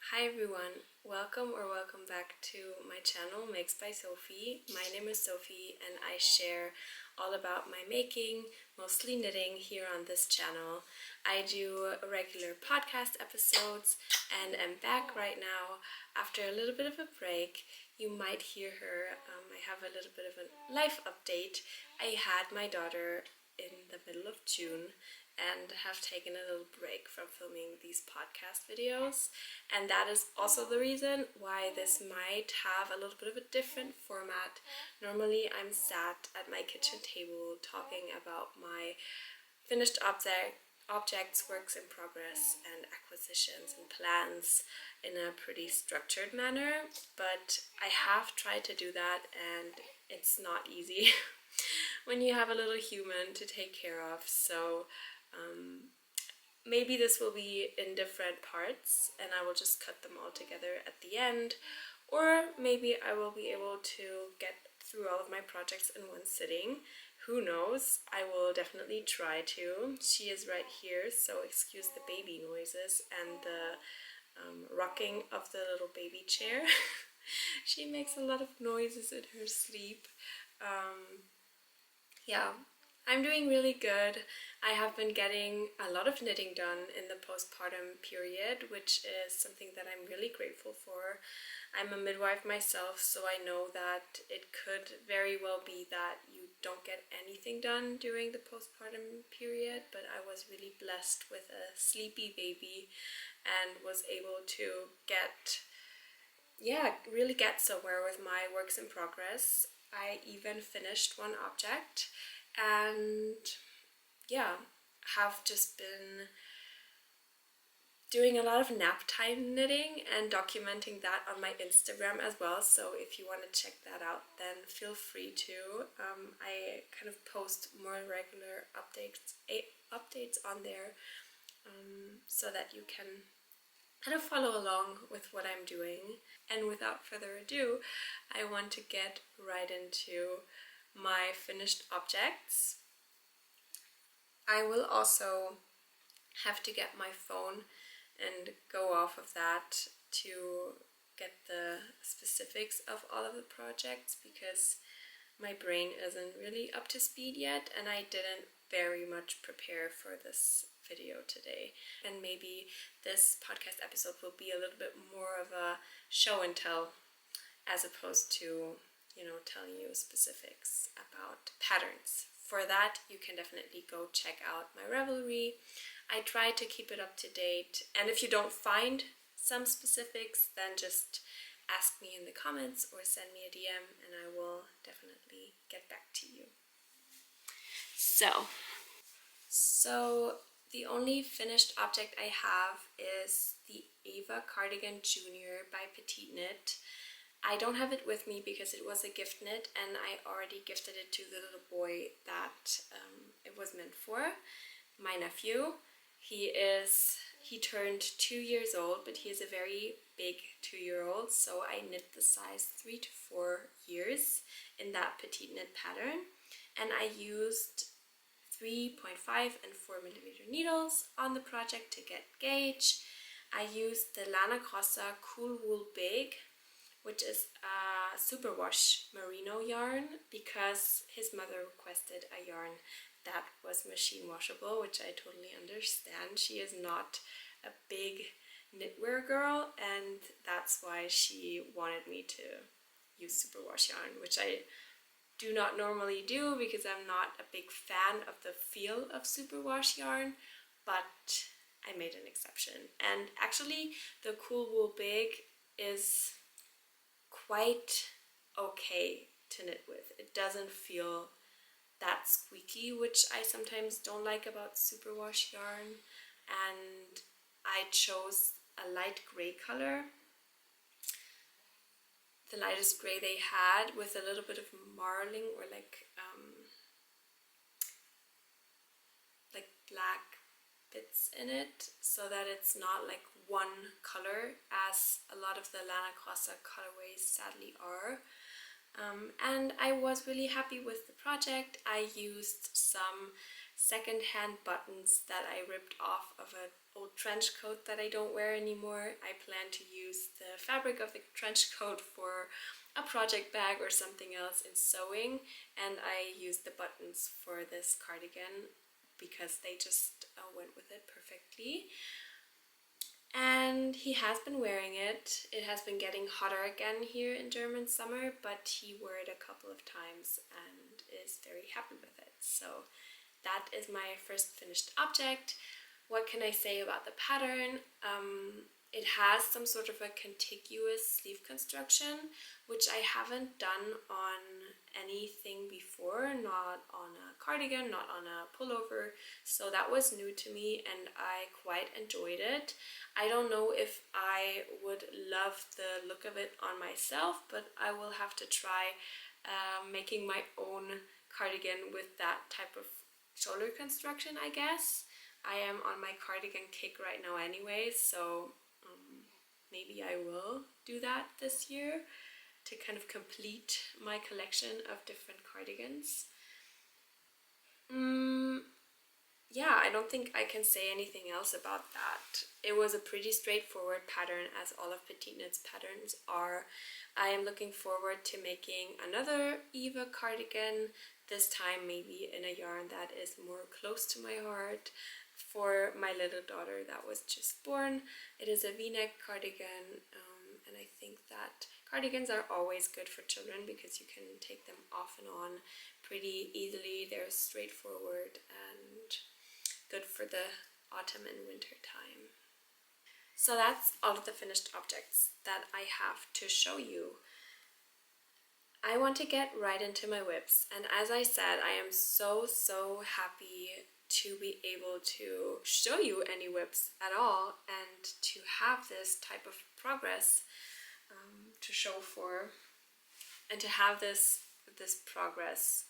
Hi everyone, welcome back to my channel, Makes by Sophie. My name is Sophie and I share all about my making, mostly knitting, here on this channel. I do regular podcast episodes and am back right now after a little bit of a break. You might hear her. I have a little bit of a life update. I had my daughter in the middle of June and have taken a little break from filming these podcast videos, and that is also the reason why this might have a little bit of a different format. Normally I'm sat at my kitchen table talking about my finished objects, works in progress, and acquisitions and plans in a pretty structured manner, but I have tried to do that and it's not easy when you have a little human to take care of. So maybe this will be in different parts and I will just cut them all together at the end, or maybe I will be able to get through all of my projects in one sitting. Who knows? I will definitely try to. She is right here, so excuse the baby noises and the rocking of the little baby chair. She makes a lot of noises in her sleep. Yeah, I'm doing really good. I have been getting a lot of knitting done in the postpartum period, which is something that I'm really grateful for. I'm a midwife myself, so I know that it could very well be that you don't get anything done during the postpartum period, but I was really blessed with a sleepy baby and was able to really get somewhere with my works in progress. I even finished one object and have just been doing a lot of nap time knitting and documenting that on my Instagram as well. So if you want to check that out, then feel free to. I kind of post more regular updates on there, so that you can kind of follow along with what I'm doing. And without further ado, I want to get right into my finished objects. I will also have to get my phone and go off of that to get the specifics of all of the projects, because my brain isn't really up to speed yet and I didn't very much prepare for this video today. And maybe this podcast episode will be a little bit more of a show and tell as opposed to, telling you specifics about patterns. For that, you can definitely go check out my Ravelry. I try to keep it up to date, and if you don't find some specifics, then just ask me in the comments or send me a DM and I will definitely get back to you. So the only finished object I have is the Ava Cardigan Junior by Petite Knit. I don't have it with me because it was a gift knit and I already gifted it to the little boy that it was meant for, my nephew. He turned 2 years old, but he is a very big 2-year-old, so I knit the size 3 to 4 years in that Petite Knit pattern, and I used 3.5 and 4 millimeter needles on the project to get gauge. I used the Lana Grossa Cool Wool Big, which is a superwash merino yarn, because his mother requested a yarn that was machine washable, which I totally understand. She is not a big knitwear girl, and that's why she wanted me to use superwash yarn, which I do not normally do because I'm not a big fan of the feel of superwash yarn, but I made an exception. And actually the Cool Wool Big is quite okay to knit with. It doesn't feel that squeaky, which I sometimes don't like about superwash yarn, and I chose a light gray color, the lightest gray they had, with a little bit of marling or like black bits in it, so that it's not like one color as a lot of the Lana Grossa colorways sadly are. And I was really happy with the project. I used some second-hand buttons that I ripped off of an old trench coat that I don't wear anymore. I plan to use the fabric of the trench coat for a project bag or something else in sewing, and I used the buttons for this cardigan because they just went with it perfectly. And he has been wearing it. It has been getting hotter again here in German summer, but he wore it a couple of times and is very happy with it. So that is my first finished object. What can I say about the pattern? It has some sort of a contiguous sleeve construction, which I haven't done on anything before, not on a cardigan, not on a pullover, so that was new to me and I quite enjoyed it. I don't know if I would love the look of it on myself, but I will have to try making my own cardigan with that type of shoulder construction, I guess. I am on my cardigan kick right now anyway, so maybe I will do that this year to kind of complete my collection of different cardigans. Yeah, I don't think I can say anything else about that. It was a pretty straightforward pattern, as all of Petite Knit's patterns are. I am looking forward to making another Eva cardigan, this time maybe in a yarn that is more close to my heart, for my little daughter that was just born. It is a v-neck cardigan, and I think that cardigans are always good for children because you can take them off and on pretty easily. They're straightforward and good for the autumn and winter time. So that's all of the finished objects that I have to show you. I want to get right into my whips, and as I said, I am so happy to be able to show you any whips at all and to have this type of progress to show for, and to have this progress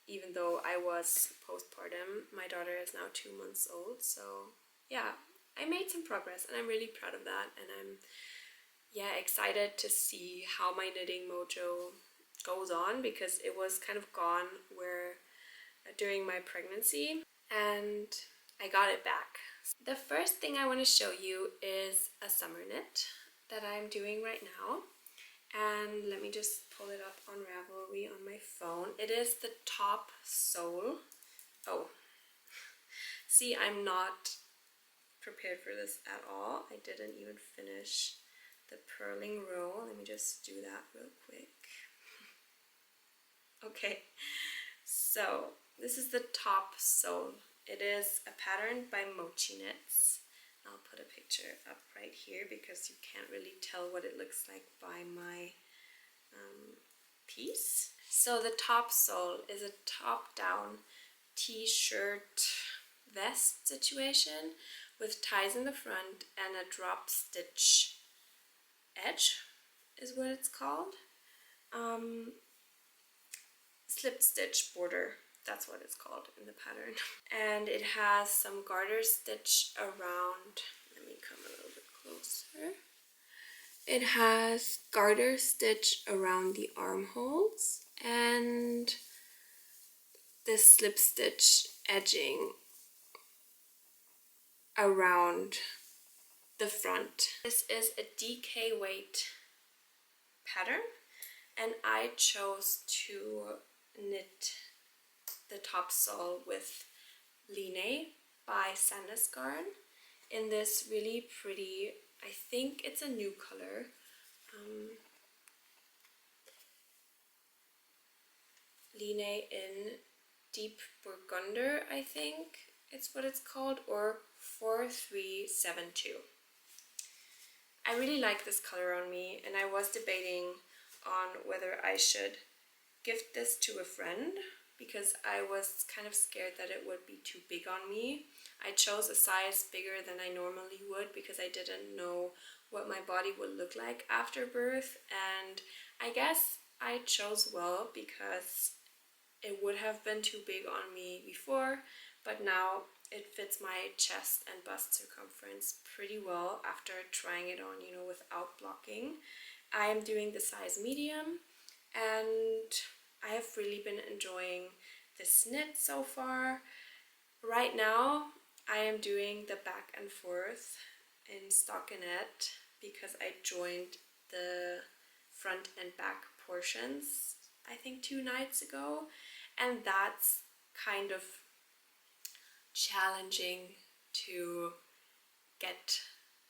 even though I was postpartum. My daughter is now 2 months old, so yeah, I made some progress and I'm really proud of that, and I'm excited to see how my knitting mojo goes on, because it was kind of gone during my pregnancy and I got it back. The first thing I want to show you is a summer knit that I'm doing right now, and let me just pull it up on Ravelry on my phone. It is the top sole. Oh, see, I'm not prepared for this at all. I didn't even finish the purling row. Let me just do that real quick. Okay, so this is the top sole. It is a pattern by Mochi Knits. I'll put a picture up right here because you can't really tell what it looks like by my piece. So the top sole is a top-down t-shirt vest situation with ties in the front and a drop stitch edge is what it's called. Slip stitch border, that's what it's called in the pattern. And it has some garter stitch around, let me come a little bit closer. It has garter stitch around the armholes and the slip stitch edging around the front. This is a DK weight pattern, and I chose to knit the top sole with Line by Sandnesgarn in this really pretty, I think it's a new color, Line in Deep Burgunder, I think it's what it's called, or 4372. I really like this color on me, and I was debating on whether I should gift this to a friend because I was kind of scared that it would be too big on me. I chose a size bigger than I normally would because I didn't know what my body would look like after birth, and I guess I chose well because it would have been too big on me before, but now it fits my chest and bust circumference pretty well after trying it on, you know, without blocking. I am doing the size medium, and I have really been enjoying this knit so far. Right now I am doing the back and forth in stockinette because I joined the front and back portions I think 2 nights ago, and that's kind of challenging to get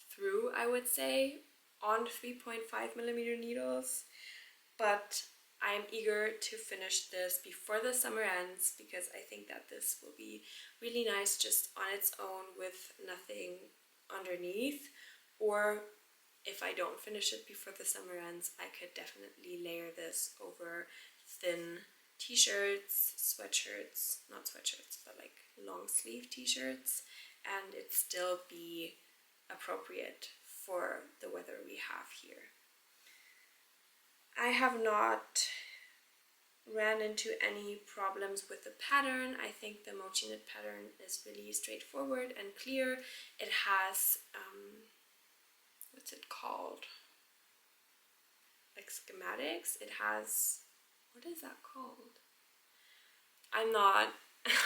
through, I would say, on 3.5mm needles, but I'm eager to finish this before the summer ends because I think that this will be really nice just on its own with nothing underneath, or if I don't finish it before the summer ends, I could definitely layer this over thin t-shirts, sweatshirts, not sweatshirts, but like long sleeve t-shirts, and it still be appropriate for the weather we have here. I have not ran into any problems with the pattern. I think the mochi knit pattern is really straightforward and clear. It has what's it called? Like schematics. It has, what is that called? I'm not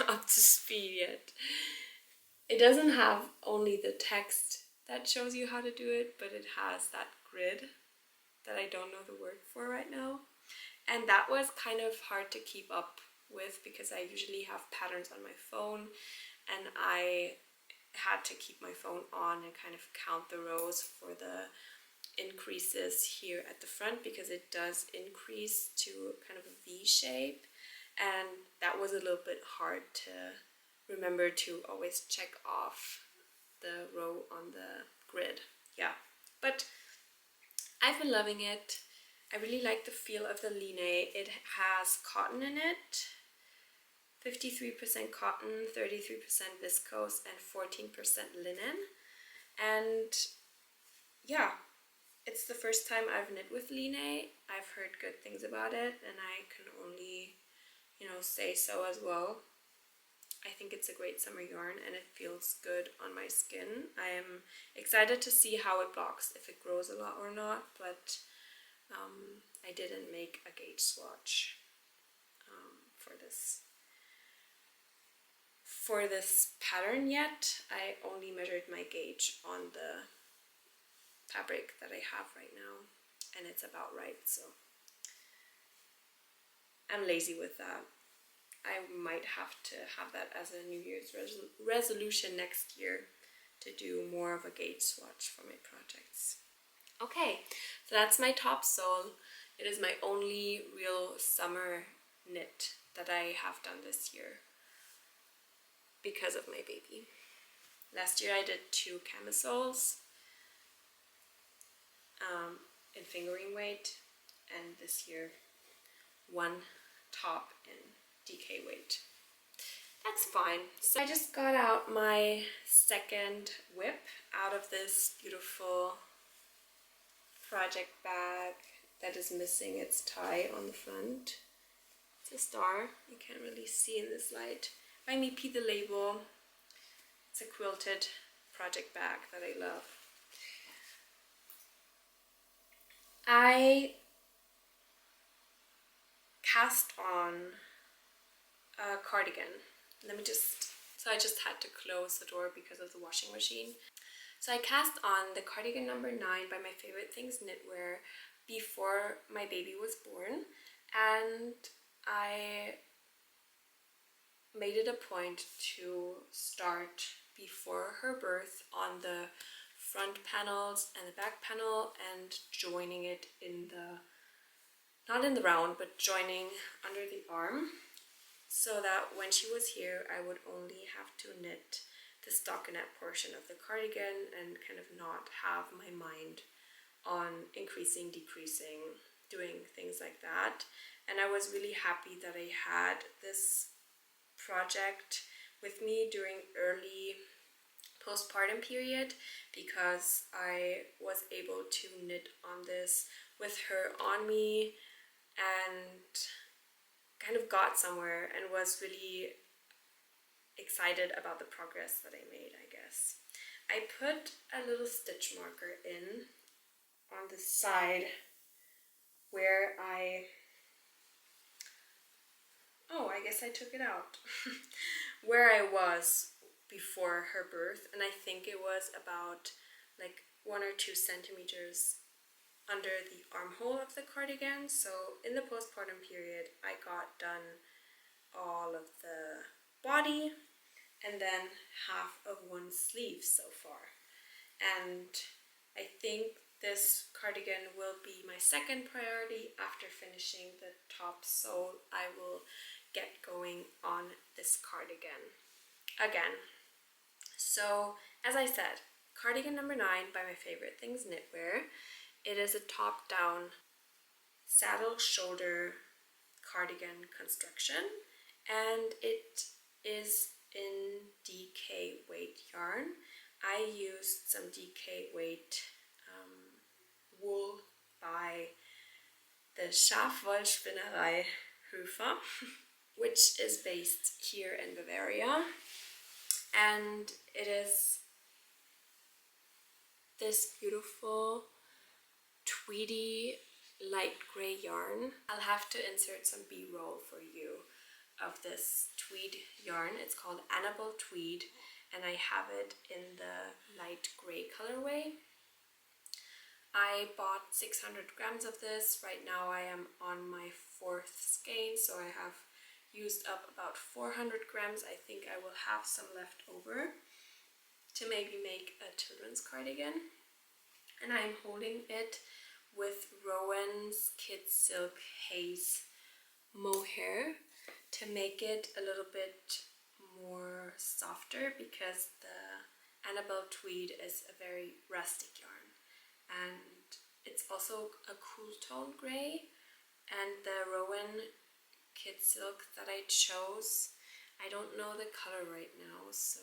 up to speed yet. It doesn't have only the text that shows you how to do it, but it has that grid that I don't know the word for right now. And that was kind of hard to keep up with because I usually have patterns on my phone, and I had to keep my phone on and kind of count the rows for the increases here at the front because it does increase to kind of a V shape, and that was a little bit hard to remember to always check off the row on the grid. Yeah, but I've been loving it. I really like the feel of the line. It has cotton in it, 53% cotton, 33% viscose, and 14% linen. And yeah, it's the first time I've knit with line. I've heard good things about it, and I can only, say so as well. I think it's a great summer yarn and it feels good on my skin. I am excited to see how it blocks, if it grows a lot or not, but I didn't make a gauge swatch for this pattern yet. I only measured my gauge on the fabric that I have right now, and it's about right, so I'm lazy with that. I might have to have that as a New Year's resolution next year, to do more of a gauge swatch for my projects. Okay, so that's my top sole. It is my only real summer knit that I have done this year because of my baby. Last year I did 2 camisoles in fingering weight, and this year 1 top in DK weight. That's fine. So I just got out my second whip out of this beautiful project bag that is missing its tie on the front. It's a star, you can't really see in this light. By me P the label. It's a quilted project bag that I love. I cast on a cardigan. So I just had to close the door because of the washing machine. So I cast on the cardigan number 9 by My Favorite Things Knitwear before my baby was born, and I made it a point to start before her birth on the front panels and the back panel and joining it in the, not in the round, but joining under the arm, so that when she was here I would only have to knit the stockinette portion of the cardigan and kind of not have my mind on increasing, decreasing, doing things like that. And I was really happy that I had this project with me during early postpartum period, because I was able to knit on this with her on me and kind of got somewhere and was really excited about the progress that I made, I guess. I put a little stitch marker in on the side where I oh, I guess I took it out, where I was before her birth, and I think it was about like 1 or 2 centimeters under the armhole of the cardigan. So in the postpartum period, I got done all of the body and then half of one sleeve so far. And I think this cardigan will be my second priority after finishing the top, so I will get going on this cardigan again. So as I said, cardigan number 9 by My Favorite Things Knitwear. It is a top-down saddle shoulder cardigan construction, and it is in DK weight yarn. I used some DK weight wool by the Schafwollspinnerei Höfer, which is based here in Bavaria, and it is this beautiful tweedy light gray yarn. I'll have to insert some b-roll for you of this tweed yarn. It's called Annabelle Tweed, and I have it in the light gray colorway. I bought 600 grams of this. Right now I am on my 4th skein, so I have used up about 400 grams. I think I will have some left over to maybe make a children's cardigan. And I'm holding it with Rowan's Kid Silk Haze mohair to make it a little bit more softer, because the Annabelle Tweed is a very rustic yarn. And it's also a cool tone gray, and the Rowan Kid Silk that I chose, I don't know the color right now, so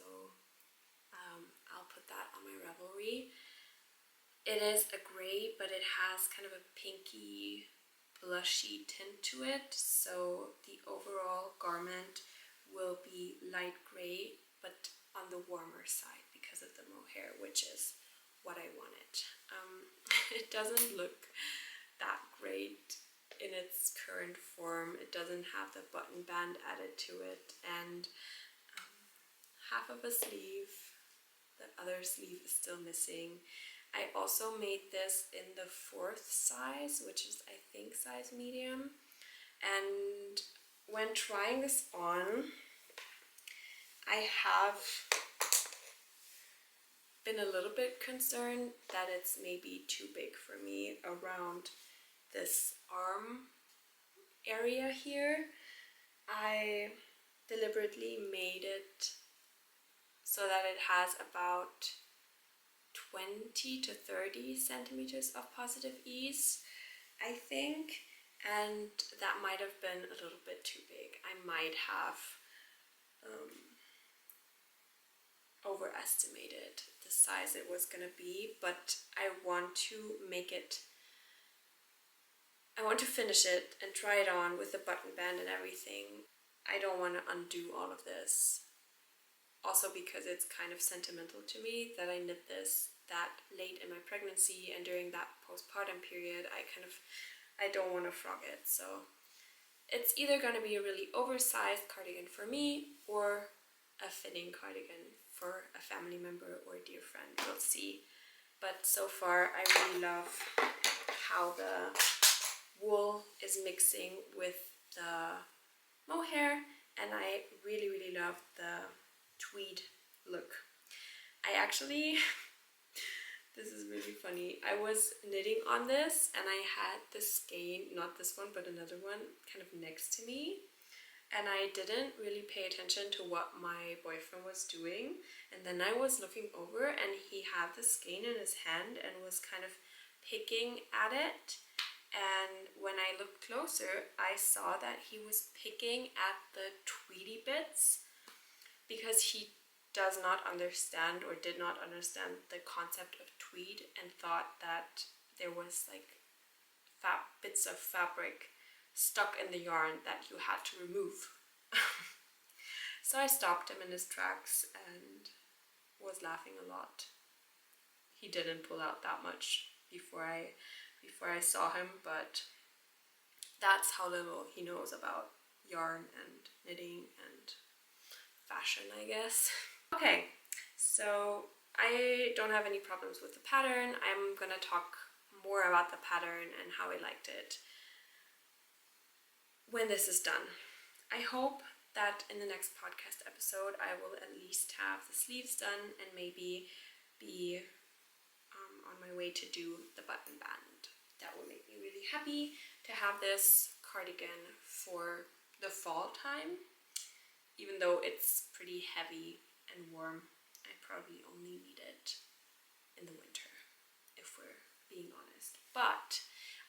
I'll put that on my Ravelry. It is a gray, but it has kind of a pinky blushy tint to it, so the overall garment will be light gray but on the warmer side because of the mohair, which is what I wanted. It doesn't look that great in its current form. It doesn't have the button band added to it, and half of a sleeve, the other sleeve is still missing. I also made this in the 4th size, which is I think size medium, and when trying this on, I have been a little bit concerned that it's maybe too big for me around this arm area here. I deliberately made it so that it has about 20 to 30 centimeters of positive ease, I think, and that might have been a little bit too big. I might have overestimated the size it was gonna be, but I want to finish it and try it on with the button band and everything. I don't want to undo all of this. Also because it's kind of sentimental to me that I knit this that late in my pregnancy, and during that postpartum period I don't want to frog it. So it's either going to be a really oversized cardigan for me or a fitting cardigan for a family member or a dear friend. We'll see. But so far I really love how the wool is mixing with the mohair, and I really love the tweed look. I actually this is really funny. I was knitting on this and I had the skein, not this one but another one, kind of next to me, and I didn't really pay attention to what my boyfriend was doing, and then I was looking over and he had the skein in his hand and was kind of picking at it, and when I looked closer I saw that he was picking at the tweedy bits because he does not understand or did not understand the concept of tweed and thought that there was like bits of fabric stuck in the yarn that you had to remove. So I stopped him in his tracks and was laughing a lot. He didn't pull out that much before I saw him, but that's how little he knows about yarn and knitting and fashion, I guess. Okay, so I don't have any problems with the pattern. I'm gonna talk more about the pattern and how I liked it when this is done. I hope that in the next podcast episode I will at least have the sleeves done and maybe be on my way to do the button band. That will make me really happy to have this cardigan for the fall time. Even though it's pretty heavy and warm, I probably only need it in the winter, if we're being honest. But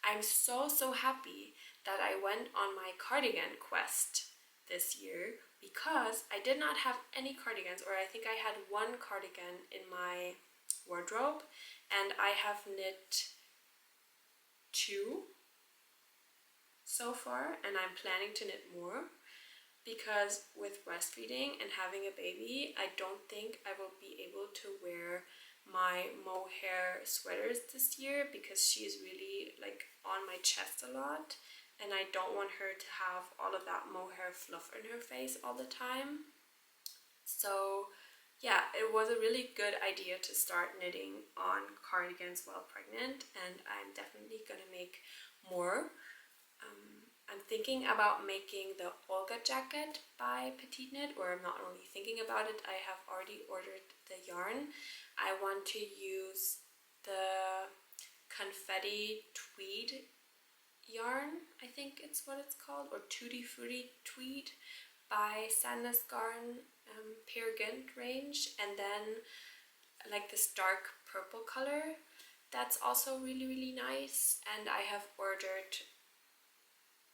I'm so happy that I went on my cardigan quest this year, because I did not have any cardigans, or I think I had one cardigan in my wardrobe, and I have knit 2 so far, and I'm planning to knit more, because with breastfeeding and having a baby, I don't think I will be able to wear my mohair sweaters this year, because she's really like on my chest a lot, and I don't want her to have all of that mohair fluff in her face all the time. So yeah, it was a really good idea to start knitting on cardigans while pregnant, and I'm definitely gonna make more. I'm thinking about making the Olga jacket by Petite Knit, or I'm not only thinking about it, I have already ordered the yarn. I want to use the confetti tweed yarn, I think it's what it's called, or Tutti Frutti tweed by Sandnes Garn Peer Gynt range, and then like this dark purple color that's also really nice. And I have ordered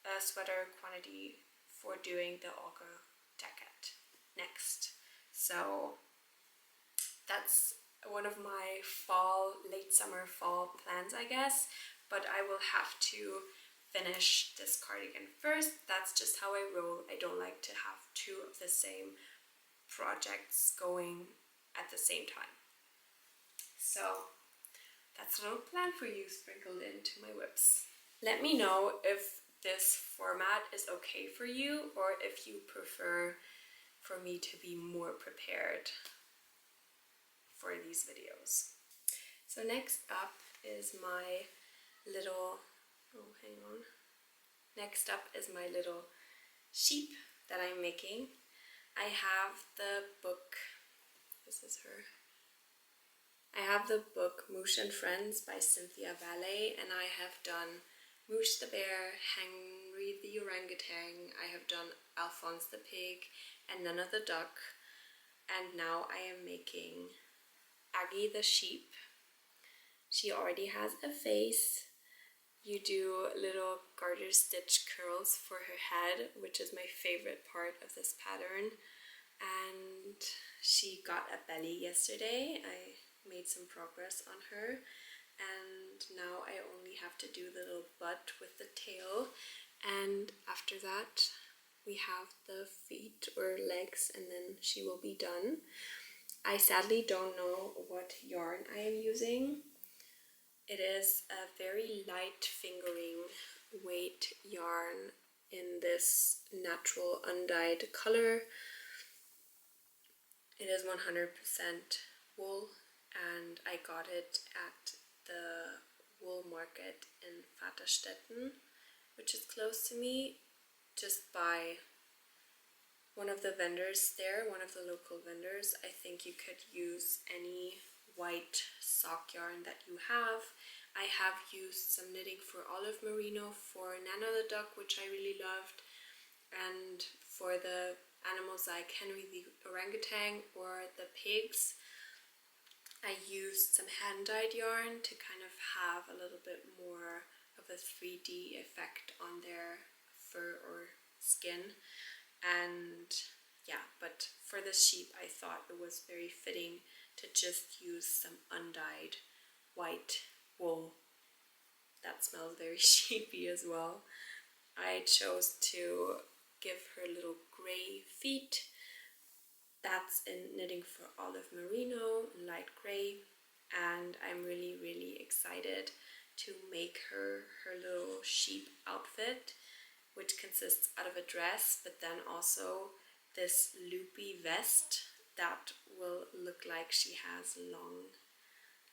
a sweater quantity for doing the Olga jacket next. So that's one of my late summer fall plans, I guess, but I will have to finish this cardigan first. That's just how I roll. I don't like to have 2 of the same projects going at the same time. So that's a little plan for you sprinkled into my whips. Let me know if this format is okay for you, or if you prefer for me to be more prepared for these videos. So next up is my little, Next up is my little sheep that I'm making. I have the book, this is her. I have the book Moosh and Friends by Cynthia Valley, and I have done Moosh the bear, Henry the orangutan, I have done Alphonse the pig, and Nana the duck, and now I am making Aggie the sheep. She already has a face. You do little garter stitch curls for her head, which is my favorite part of this pattern. And she got a belly yesterday. I made some progress on her, and now I only have to do the little butt with the tail, and after that we have the feet or legs, and then she will be done. I sadly don't know what yarn I am using. It is a very light fingering weight yarn in this natural undyed color. It is 100% wool, and I got it at the wool market in Vaterstetten, which is close to me, just by one of the vendors there, one of the local vendors. I think you could use any white sock yarn that you have. I have used some knitting for olive merino for Nana the duck, which I really loved, and for the animals like Henry the orangutan or the pigs, I used some hand-dyed yarn to kind of have a little bit more of a 3D effect on their fur or skin. And yeah, but for the sheep I thought it was very fitting to just use some undyed white wool that smells very sheepy as well. I chose to give her little gray feet. That's in knitting for olive merino, light gray, and I'm really excited to make her little sheep outfit, which consists out of a dress, but then also this loopy vest that will look like she has long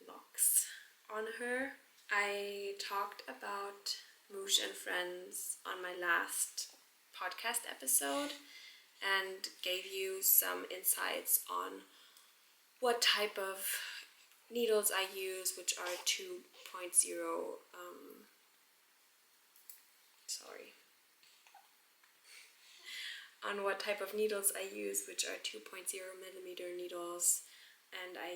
locks on her. I talked about Moosh and Friends on my last podcast episode and gave you some insights on what type of needles I use, which are 2.0 on what type of needles I use, which are 2.0 millimeter needles, and I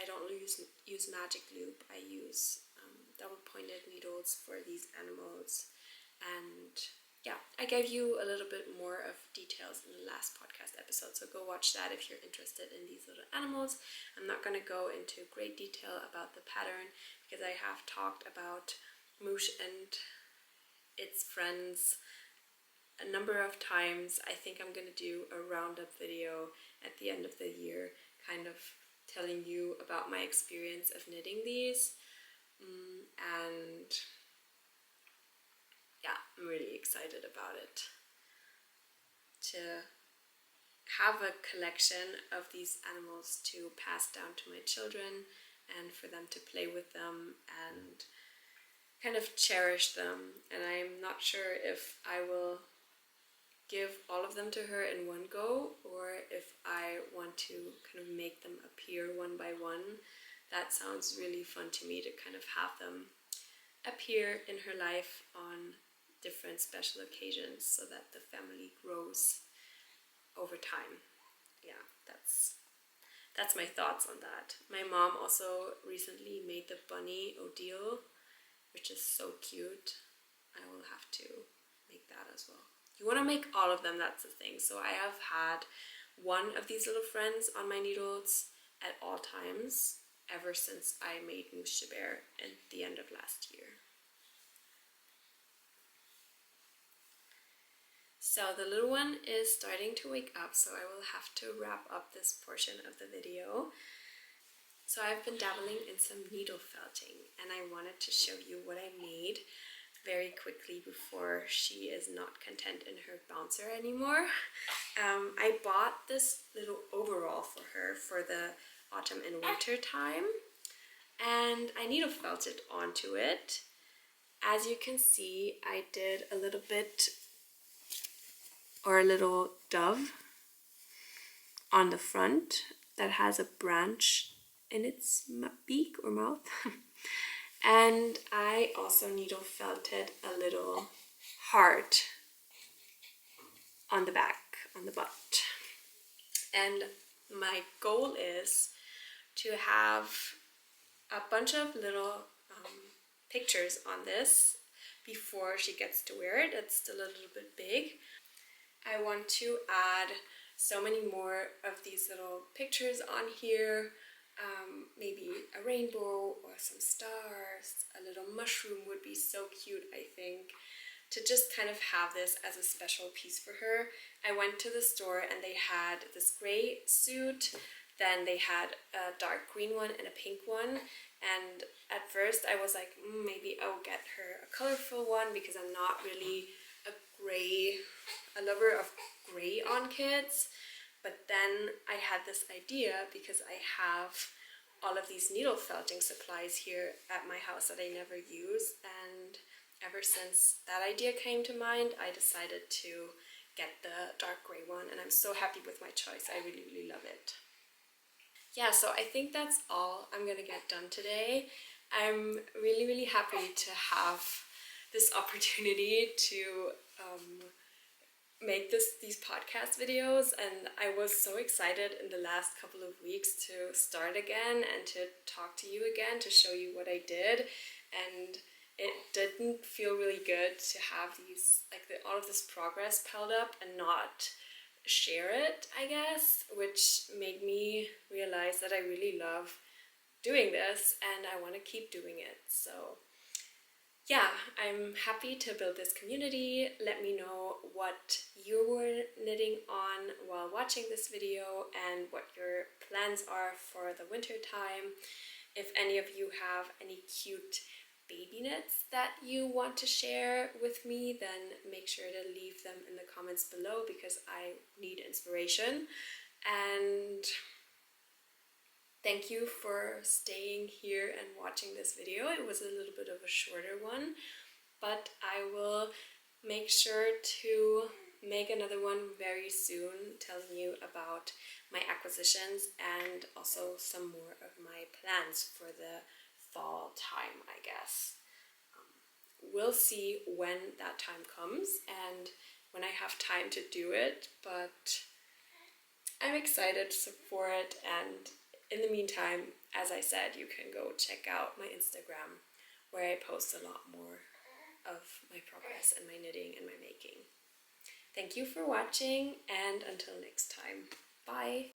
don't use magic loop. I use double pointed needles for these animals. And yeah, I gave you a little bit more of details in the last podcast episode, so go watch that if you're interested in these little animals. I'm not going to go into great detail about the pattern because I have talked about Moosh and its friends a number of times. I think I'm going to do a roundup video at the end of the year, kind of telling you about my experience of knitting these. And yeah, I'm really excited about it. To have a collection of these animals to pass down to my children and for them to play with them and kind of cherish them. And I'm not sure if I will give all of them to her in one go or if I want to kind of make them appear one by one. That sounds really fun to me, to kind of have them appear in her life on different special occasions so that the family grows over time. Yeah, that's my thoughts on that. My mom also recently made the bunny Odile, which is so cute. I will have to make that as well. You want to make all of them, that's the thing. So I have had one of these little friends on my needles at all times ever since I made Moosh Bear at the end of last year. So the little one is starting to wake up, so I will have to wrap up this portion of the video. So I've been dabbling in some needle felting, and I wanted to show you what I made very quickly before she is not content in her bouncer anymore. I bought this little overall for her for the autumn and winter time, and I needle felted onto it. As you can see, I did a little bit, or a little dove on the front that has a branch in its beak or mouth. And I also needle felted a little heart on the back, on the butt. And my goal is to have a bunch of little pictures on this before she gets to wear it. It's still a little bit big. I want to add so many more of these little pictures on here. Maybe a rainbow or some stars, a little mushroom would be so cute, I think, to just kind of have this as a special piece for her. I went to the store and they had this gray suit, then they had a dark green one and a pink one, and at first I was like, maybe I'll get her a colorful one because I'm not really a lover of gray on kids. But then I had this idea because I have all of these needle felting supplies here at my house that I never use, and ever since that idea came to mind, I decided to get the dark gray one, and I'm so happy with my choice. I really, really love it. Yeah, so I think that's all I'm gonna get done today. I'm really, really happy to have this opportunity to make these podcast videos, and I was so excited in the last couple of weeks to start again and to talk to you again, to show you what I did. And it didn't feel really good to have these, all of this progress piled up and not share it, I guess, which made me realize that I really love doing this and I want to keep doing it. So yeah, I'm happy to build this community. Let me know what you were knitting on while watching this video and what your plans are for the winter time. If any of you have any cute baby knits that you want to share with me, then make sure to leave them in the comments below because I need inspiration. And thank you for staying here and watching this video. It was a little bit of a shorter one, but I will make sure to make another one very soon, telling you about my acquisitions and also some more of my plans for the fall time, I guess. We'll see when that time comes and when I have time to do it, but I'm excited for it. And in the meantime, as I said, you can go check out my Instagram where I post a lot more of my progress and my knitting and my making. Thank you for watching, and until next time, bye!